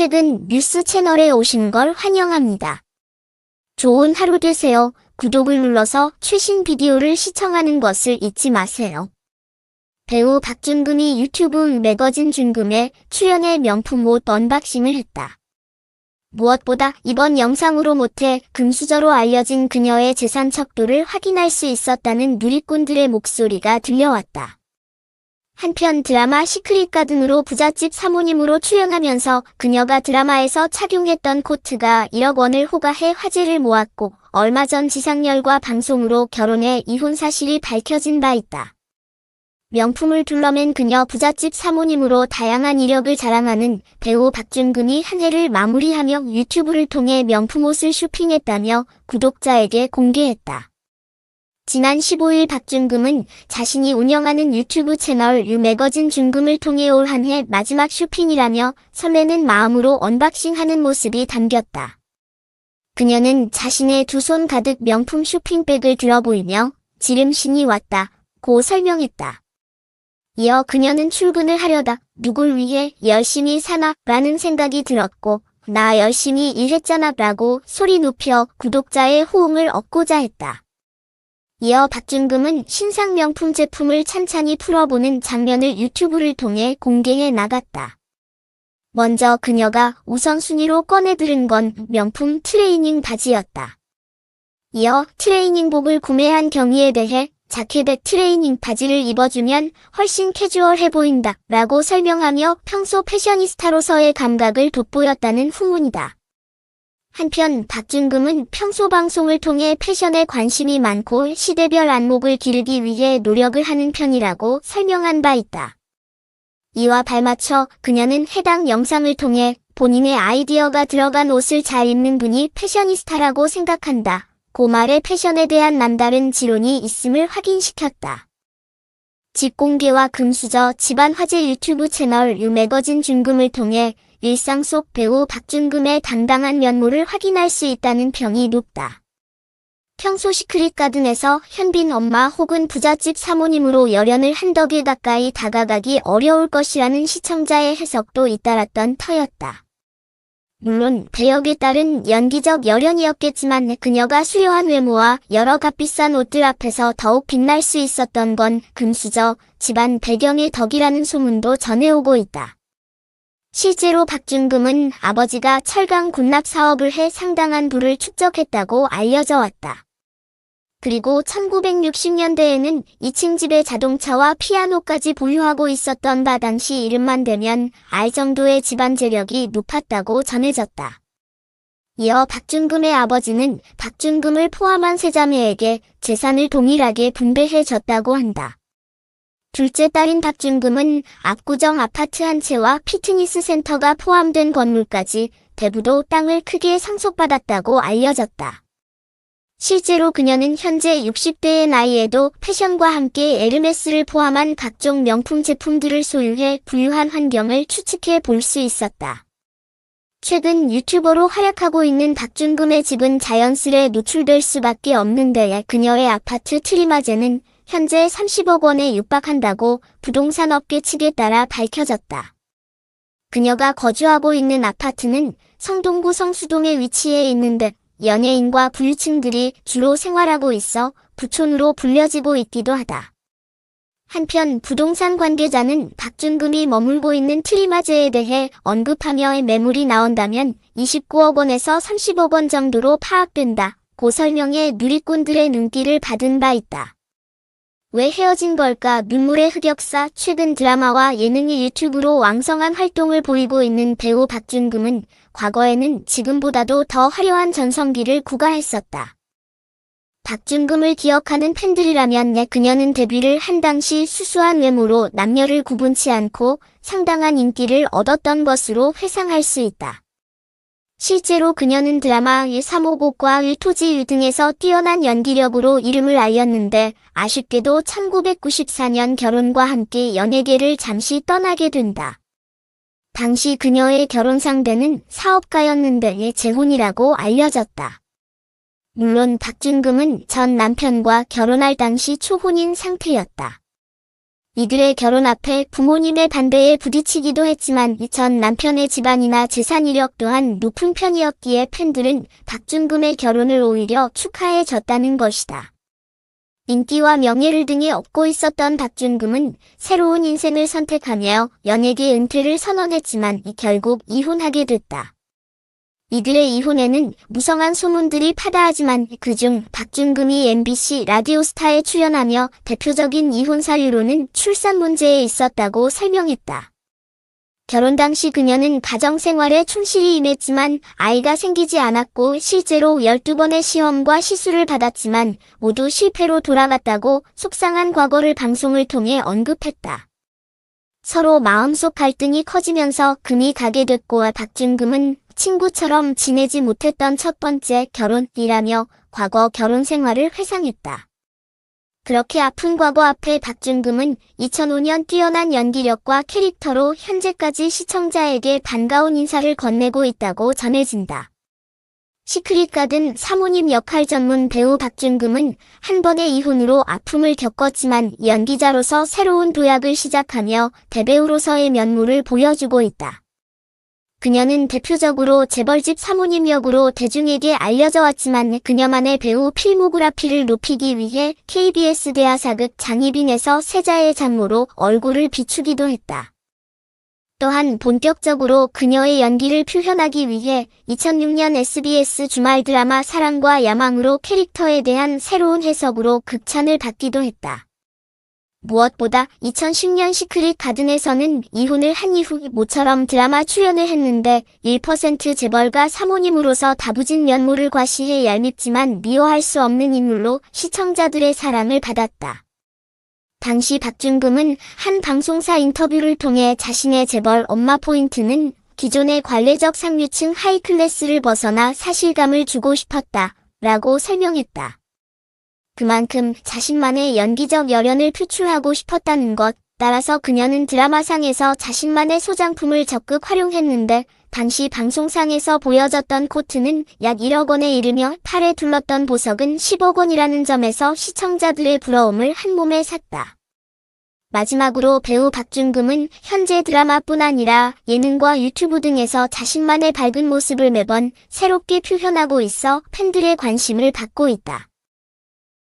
최근 뉴스 채널에 오신 걸 환영합니다. 좋은 하루 되세요. 구독을 눌러서 최신 비디오를 시청하는 것을 잊지 마세요. 배우 박준금이 유튜브 매거진 준금에 출연해 명품 옷 언박싱을 했다. 무엇보다 이번 영상으로 못해 금수저로 알려진 그녀의 재산 척도를 확인할 수 있었다는 누리꾼들의 목소리가 들려왔다. 한편 드라마 시크릿 가든으로 부잣집 사모님으로 출연하면서 그녀가 드라마에서 착용했던 코트가 1억 원을 호가해 화제를 모았고 얼마 전 지상렬과 방송으로 결혼해 이혼 사실이 밝혀진 바 있다. 명품을 둘러맨 그녀 부잣집 사모님으로 다양한 이력을 자랑하는 배우 박준금이 한 해를 마무리하며 유튜브를 통해 명품 옷을 쇼핑했다며 구독자에게 공개했다. 지난 15일 박준금은 자신이 운영하는 유튜브 채널 유매거진 준금을 통해 올 한 해 마지막 쇼핑이라며 설레는 마음으로 언박싱하는 모습이 담겼다. 그녀는 자신의 두 손 가득 명품 쇼핑백을 들어 보이며 지름신이 왔다고 설명했다. 이어 그녀는 출근을 하려다 누굴 위해 열심히 사나 라는 생각이 들었고 나 열심히 일했잖아 라고 소리 높여 구독자의 호응을 얻고자 했다. 이어 박준금은 신상 명품 제품을 찬찬히 풀어보는 장면을 유튜브를 통해 공개해 나갔다. 먼저 그녀가 우선순위로 꺼내들은 건 명품 트레이닝 바지였다. 이어 트레이닝복을 구매한 경위에 대해 자켓에 트레이닝 바지를 입어주면 훨씬 캐주얼해 보인다 라고 설명하며 평소 패셔니스타로서의 감각을 돋보였다는 후문이다. 한편 박준금은 평소 방송을 통해 패션에 관심이 많고 시대별 안목을 기르기 위해 노력을 하는 편이라고 설명한 바 있다. 이와 발맞춰 그녀는 해당 영상을 통해 본인의 아이디어가 들어간 옷을 잘 입는 분이 패셔니스타라고 생각한다. 고 말에 패션에 대한 남다른 지론이 있음을 확인시켰다. 집 공개와 금수저 집안 화제 유튜브 채널 유매거진 준금을 통해 일상 속 배우 박준금의 당당한 면모를 확인할 수 있다는 평이 높다. 평소 시크릿 가든에서 현빈 엄마 혹은 부잣집 사모님으로 열연을 한 덕에 가까이 다가가기 어려울 것이라는 시청자의 해석도 잇따랐던 터였다. 물론 배역에 따른 연기적 열연이었겠지만 그녀가 수려한 외모와 여러 값비싼 옷들 앞에서 더욱 빛날 수 있었던 건 금수저 집안 배경의 덕이라는 소문도 전해오고 있다. 실제로 박준금은 아버지가 철강 군납 사업을 해 상당한 부를 축적했다고 알려져 왔다. 그리고 1960년대에는 2층 집에 자동차와 피아노까지 보유하고 있었던 바 당시 이름만 대면 알 정도의 집안 재력이 높았다고 전해졌다. 이어 박준금의 아버지는 박준금을 포함한 세 자매에게 재산을 동일하게 분배해 줬다고 한다. 둘째 딸인 박준금은 압구정 아파트 한 채와 피트니스 센터가 포함된 건물까지 대부도 땅을 크게 상속받았다고 알려졌다. 실제로 그녀는 현재 60대의 나이에도 패션과 함께 에르메스를 포함한 각종 명품 제품들을 소유해 부유한 환경을 추측해 볼 수 있었다. 최근 유튜버로 활약하고 있는 박준금의 집은 자연스레 노출될 수밖에 없는데 그녀의 아파트 트리마제는 현재 30억 원에 육박한다고 부동산 업계 측에 따라 밝혀졌다. 그녀가 거주하고 있는 아파트는 성동구 성수동에 위치해 있는데 연예인과 부유층들이 주로 생활하고 있어 부촌으로 불려지고 있기도 하다. 한편 부동산 관계자는 박준금이 머물고 있는 트리마제에 대해 언급하며 매물이 나온다면 29억 원에서 30억 원 정도로 파악된다고 설명해 누리꾼들의 눈길을 받은 바 있다. 왜 헤어진 걸까? 눈물의 흑역사. 최근 드라마와 예능의 유튜브로 왕성한 활동을 보이고 있는 배우 박준금은 과거에는 지금보다도 더 화려한 전성기를 구가했었다. 박준금을 기억하는 팬들이라면 그녀는 데뷔를 한 당시 수수한 외모로 남녀를 구분치 않고 상당한 인기를 얻었던 것으로 회상할 수 있다. 실제로 그녀는 드라마 355과 일토지일 등에서 뛰어난 연기력으로 이름을 알렸는데 아쉽게도 1994년 결혼과 함께 연예계를 잠시 떠나게 된다. 당시 그녀의 결혼 상대는 사업가였는데 재혼이라고 알려졌다. 물론 박준금은 전 남편과 결혼할 당시 초혼인 상태였다. 이들의 결혼 앞에 부모님의 반대에 부딪히기도 했지만 전 남편의 집안이나 재산 이력 또한 높은 편이었기에 팬들은 박준금의 결혼을 오히려 축하해 줬다는 것이다. 인기와 명예를 등에 업고 있었던 박준금은 새로운 인생을 선택하며 연예계 은퇴를 선언했지만 결국 이혼하게 됐다. 이들의 이혼에는 무성한 소문들이 파다하지만 그중 박준금이 MBC 라디오스타에 출연하며 대표적인 이혼 사유로는 출산 문제에 있었다고 설명했다. 결혼 당시 그녀는 가정생활에 충실히 임했지만 아이가 생기지 않았고 실제로 12번의 시험과 시술을 받았지만 모두 실패로 돌아갔다고 속상한 과거를 방송을 통해 언급했다. 서로 마음속 갈등이 커지면서 금이 가게 됐고 박준금은 친구처럼 지내지 못했던 첫 번째 결혼이라며 과거 결혼 생활을 회상했다. 그렇게 아픈 과거 앞에 박준금은 2005년 뛰어난 연기력과 캐릭터로 현재까지 시청자에게 반가운 인사를 건네고 있다고 전해진다. 시크릿 가든 사모님 역할 전문 배우 박준금은 한 번의 이혼으로 아픔을 겪었지만 연기자로서 새로운 도약을 시작하며 대배우로서의 면모를 보여주고 있다. 그녀는 대표적으로 재벌집 사모님 역으로 대중에게 알려져 왔지만 그녀만의 배우 필모그라피를 높이기 위해 KBS 대하사극 장희빈에서 세자의 장모로 얼굴을 비추기도 했다. 또한 본격적으로 그녀의 연기를 표현하기 위해 2006년 SBS 주말 드라마 사랑과 야망으로 캐릭터에 대한 새로운 해석으로 극찬을 받기도 했다. 무엇보다 2010년 시크릿 가든에서는 이혼을 한 이후 모처럼 드라마 출연을 했는데 1% 재벌가 사모님으로서 다부진 면모를 과시해 얄밉지만 미워할 수 없는 인물로 시청자들의 사랑을 받았다. 당시 박준금은 한 방송사 인터뷰를 통해 자신의 재벌 엄마 포인트는 기존의 관례적 상류층 하이클래스를 벗어나 사실감을 주고 싶었다 라고 설명했다. 그만큼 자신만의 연기적 열연을 표출하고 싶었다는 것, 따라서 그녀는 드라마상에서 자신만의 소장품을 적극 활용했는데 당시 방송상에서 보여졌던 코트는 약 1억 원에 이르며 팔에 둘렀던 보석은 10억 원이라는 점에서 시청자들의 부러움을 한몸에 샀다. 마지막으로 배우 박준금은 현재 드라마뿐 아니라 예능과 유튜브 등에서 자신만의 밝은 모습을 매번 새롭게 표현하고 있어 팬들의 관심을 받고 있다.